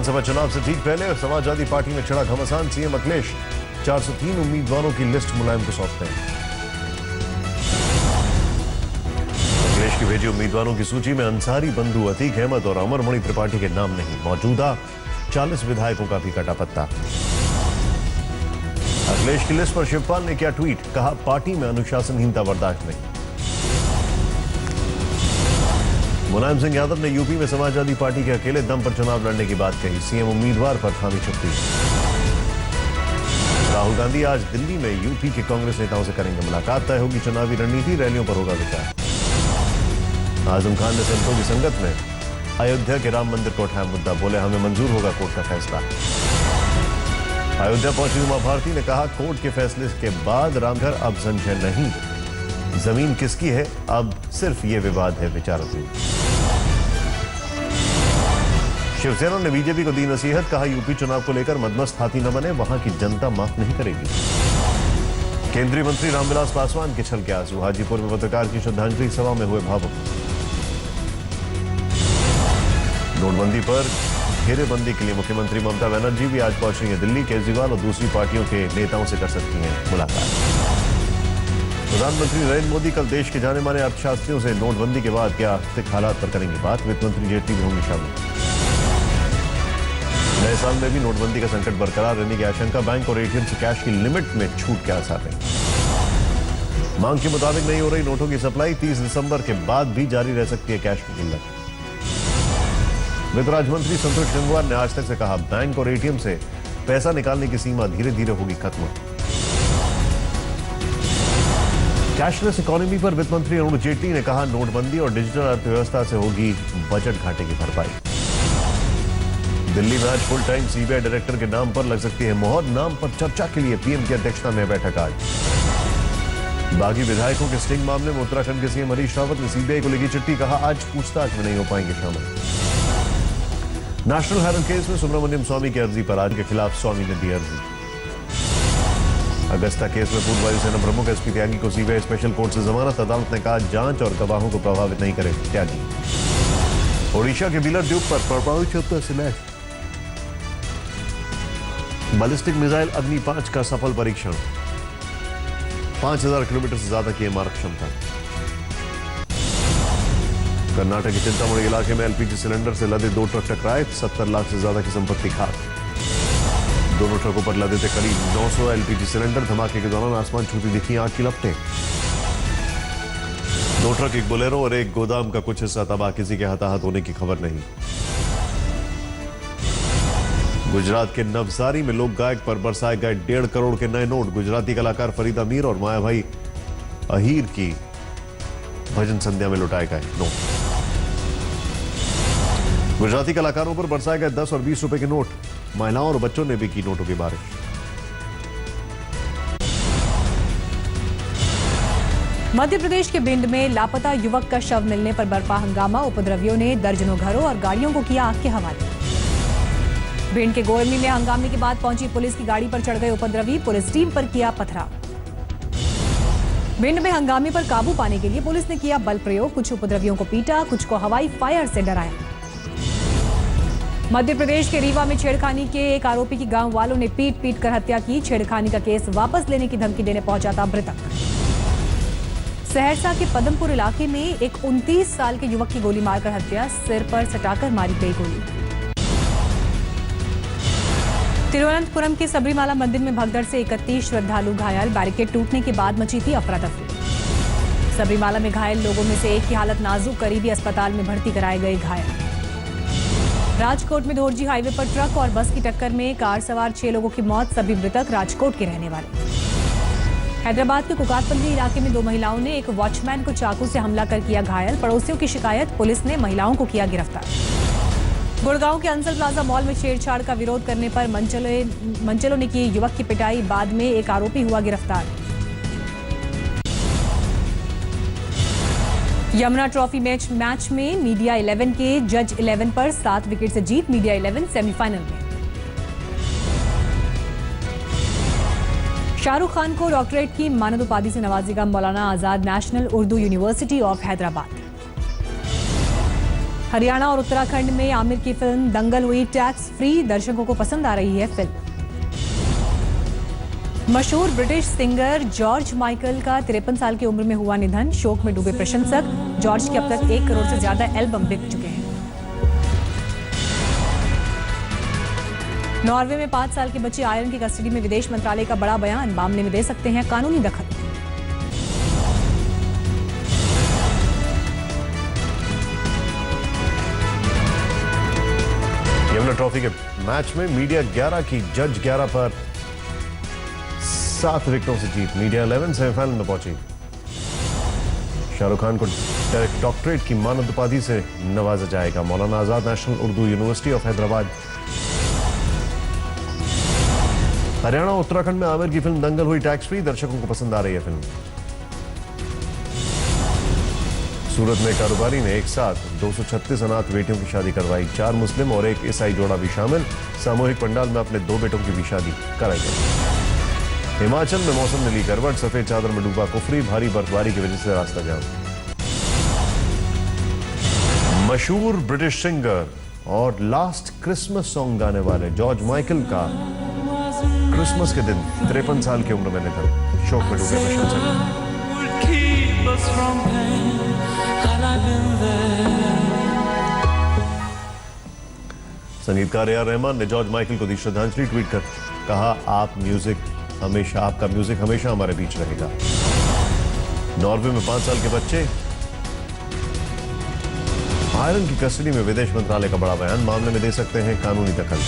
विधानसभा चुनाव से ठीक पहले समाजवादी पार्टी में चढ़ा घमासान। सीएम अखिलेश 403 उम्मीदवारों की लिस्ट मुलायम को सौंपते हैं। अखिलेश की भेजी उम्मीदवारों की सूची में अंसारी, बंधु, अतीक अहमद और अमरमणि त्रिपाठी के नाम नहीं। मौजूदा 40 विधायकों का भी कटा पत्ता। अखिलेश की लिस्ट पर शिवपाल ने किया ट्वीट, कहा पार्टी में अनुशासनहीनता बर्दाश्त नहीं। मुलायम सिंह यादव ने यूपी में समाजवादी पार्टी के अकेले दम पर चुनाव लड़ने की बात कही। सीएम उम्मीदवार पर थामी चुप्पी। राहुल गांधी आज दिल्ली में यूपी के कांग्रेस नेताओं से करेंगे मुलाकात। तय होगी चुनावी रणनीति, रैलियों पर होगा विचार। आजम खान ने संतों की संगत में अयोध्या के राम मंदिर को उठाया मुद्दा, बोले हमें मंजूर होगा कोर्ट का फैसला। अयोध्या पहुंची उमा भारती ने कहा कोर्ट के फैसले के बाद रामघर अब संशय नहीं, जमीन किसकी है अब सिर्फ ये विवाद है विचाराधीन। शिवसेना ने बीजेपी को दी नसीहत, कहा यूपी चुनाव को लेकर मदमस्त हाथी न बने, वहां की जनता माफ नहीं करेगी। केंद्रीय मंत्री रामविलास पासवान के छल के आंसू, हाजीपुर में पत्रकार की श्रद्धांजलि सभा में हुए भावुक। नोटबंदी पर घेरेबंदी के लिए मुख्यमंत्री ममता बनर्जी भी आज पहुंच रही है दिल्ली। केजरीवाल और दूसरी पार्टियों के नेताओं से कर सकती हैं मुलाकात। प्रधानमंत्री नरेंद्र मोदी कल देश के जाने माने अर्थशास्त्रियों से नोटबंदी के बाद के आर्थिक हालात पर करेंगे बात। वित्त मंत्री जेटली भी होंगे शामिल। नए साल में भी नोटबंदी का संकट बरकरार रहने की आशंका, बैंक और एटीएम से कैश की लिमिट में छूट के आसार नहीं। मांग के मुताबिक नहीं हो रही नोटों की सप्लाई, 30 दिसंबर के बाद भी जारी रह सकती है कैश की किल्लत। वित्त राज्य मंत्री संतोष गंगवार ने आज तक से कहा बैंक और एटीएम से पैसा निकालने की सीमा धीरे धीरे होगी खत्म। कैशलेस इकोनॉमी पर वित्त मंत्री अरुण जेटली ने कहा नोटबंदी और डिजिटल अर्थव्यवस्था से होगी बजट घाटे की भरपाई। दिल्ली में आज फुल टाइम सीबीआई डायरेक्टर के नाम पर लग सकती है मोहर। नाम पर चर्चा के लिए पीएम की अध्यक्षता में बैठक आज। बागी विधायकों के स्टिंग मामले में उत्तराखंड के सीएम हरीश रावत ने सीबीआई को लिखी चिट्ठी, कहा आज पूछताछ में नहीं हो पाएंगे शामिल। नेशनल हेराल्ड केस में सुब्रमण्यम स्वामी की अर्जी पर आज के खिलाफ स्वामी ने दी अर्जी। अगस्ता केस में पूर्व वायुसेना प्रमुख एसपी त्यागी को सीबीआई स्पेशल कोर्ट से जमानत। अदालत ने कहा जांच और गवाहों को प्रभावित नहीं करे त्यागी। ओडिशा के बिलर द्वीप पर परमाणु क्षेत्र से लैस बैलिस्टिक मिसाइल अग्नि 5 का सफल परीक्षण। 5000 किलोमीटर से ज्यादा की मारक क्षमता। कर्नाटक के चिंतामणि इलाके में एलपीजी सिलेंडर से लदे 2 ट्रक टकराए। 70 लाख से ज्यादा की संपत्ति खाक। दोनों ट्रकों पर लदे थे करीब 900 एलपीजी सिलेंडर। धमाके के दौरान आसमान छूती दिखी आग की लपटें। 2 ट्रक, एक बोलेरो और एक गोदाम का कुछ हिस्सा तबाह। किसी के हताहत होने की खबर नहीं। गुजरात के नवसारी में लोक गायक पर बरसाए गए 1.5 करोड़ के नए नोट। गुजराती कलाकार फरीदा मीर और मायाभाई अहीर की भजन संध्या में लुटाए गए नोट। गुजराती कलाकारों पर बरसाए गए 10 और 20 रुपए के नोट। महिलाओं और बच्चों ने भी की नोटों की बारिश। मध्य प्रदेश के भिंड में लापता युवक का शव मिलने पर बरपा हंगामा। उपद्रवियों ने दर्जनों घरों और गाड़ियों को किया आग के हवाले। भिंड के गोरमी में हंगामे के बाद पहुंची पुलिस की गाड़ी पर चढ़ गए उपद्रवी। पुलिस टीम पर किया पथराव। भिंड में हंगामे पर काबू पाने के लिए पुलिस ने किया बल प्रयोग। कुछ उपद्रवियों को पीटा, कुछ को हवाई फायर से डराया। मध्य प्रदेश के रीवा में छेड़खानी के एक आरोपी की गांव वालों ने पीट कर हत्या की। छेड़खानी का केस वापस लेने की धमकी देने पहुंचा था मृतक। सहरसा के पदमपुर इलाके में एक 29 साल के युवक की गोली मारकर हत्या। सिर पर सटाकर मारी गई गोली। तिरुवनंतपुरम के सबरीमाला मंदिर में भगदड़ से 31 श्रद्धालु घायल। बैरिकेड टूटने के बाद मची थी अफरा तफरी। सबरीमाला में घायल लोगों में से एक की हालत नाजुक, करीबी अस्पताल में भर्ती कराए गए घायल। राजकोट में धोरजी हाईवे पर ट्रक और बस की टक्कर में कार सवार 6 लोगों की मौत। सभी मृतक राजकोट के रहने वाले। हैदराबाद के कुकातपल्ली इलाके में 2 महिलाओं ने एक वॉचमैन को चाकू से हमला कर किया घायल। पड़ोसियों की शिकायत, पुलिस ने महिलाओं को किया गिरफ्तार। गुड़गांव के अंसल प्लाजा मॉल में छेड़छाड़ का विरोध करने पर मंचलों ने की युवक की पिटाई। बाद में एक आरोपी हुआ गिरफ्तार। यमुना ट्रॉफी मैच में मीडिया 11 के जज 11 पर 7 विकेट से जीत। मीडिया 11 सेमीफाइनल में। शाहरुख खान को डॉक्टरेट की मानद उपाधि से नवाजेगा Maulana Azad national Urdu university of Hyderabad. Haryana और उत्तराखंड में आमिर की फिल्म दंगल हुई टैक्स फ्री, दर्शकों को पसंद आ रही है फिल्म। मशहूर ब्रिटिश सिंगर जॉर्ज माइकल का 53 साल की उम्र में हुआ निधन, शोक में डूबे प्रशंसक। जॉर्ज के अब तक 1 करोड़ से ज्यादा एल्बम बिक चुके हैं। नॉर्वे में 5 साल के बच्चे आयरन की कस्टडी में, विदेश मंत्रालय का बड़ा बयान, मामले में दे सकते हैं कानूनी दखल। यमुना ट्रॉफी के मैच में मीडिया 11 की जज 11 पर 7 विकेटों से जीत, मीडिया 11 सेमीफाइनल में पहुंची। शाहरुख खान को डॉक्टरेट की मानद उपाधि से नवाजा जाएगा। Maulana Azad national Urdu university of Hyderabad. Haryana और उत्तराखंड में आमिर की फिल्म दंगल हुई टैक्स फ्री, दर्शकों को पसंद आ रही है फिल्म। सूरत में कारोबारी ने एक साथ 236 अनाथ बेटियों की शादी करवाई। 4 मुस्लिम और 1 ईसाई जोड़ा भी शामिल। सामूहिक पंडाल में अपने 2 बेटों की भी शादी कराई गई। हिमाचल में मौसम ने ली करवट, सफेद चादर में डूबा कुफरी, भारी बर्फबारी की वजह से रास्ता जाम। मशहूर ब्रिटिश सिंगर और लास्ट क्रिसमस सॉन्ग गाने वाले जॉर्ज माइकल का क्रिसमस के दिन 53 साल की उम्र में निधन, शोक में डूबे प्रशंसक। संगीतकार ए.आर. रहमान ने जॉर्ज माइकल को दी श्रद्धांजलि, ट्वीट कर कहा, आपका म्यूजिक हमेशा हमारे बीच रहेगा। नॉर्वे में 5 साल के बच्चे आयरन की कस्टडी में, विदेश मंत्रालय का बड़ा बयान, मामले में दे सकते हैं कानूनी दखल।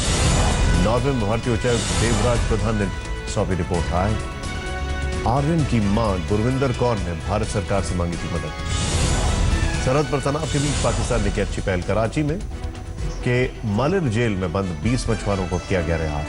नॉर्वे में भारतीय उच्चायुक्त देवराज प्रधान ने सौंपी रिपोर्ट। आर्यन की मां गुरविंदर कौर ने भारत सरकार से मांगी थी मदद। सरहद पर तनाव के बीच पाकिस्तान ने की अच्छी पहल, कराची में के मालिर जेल में बंद 20 मछुआरों को किया गया रिहा।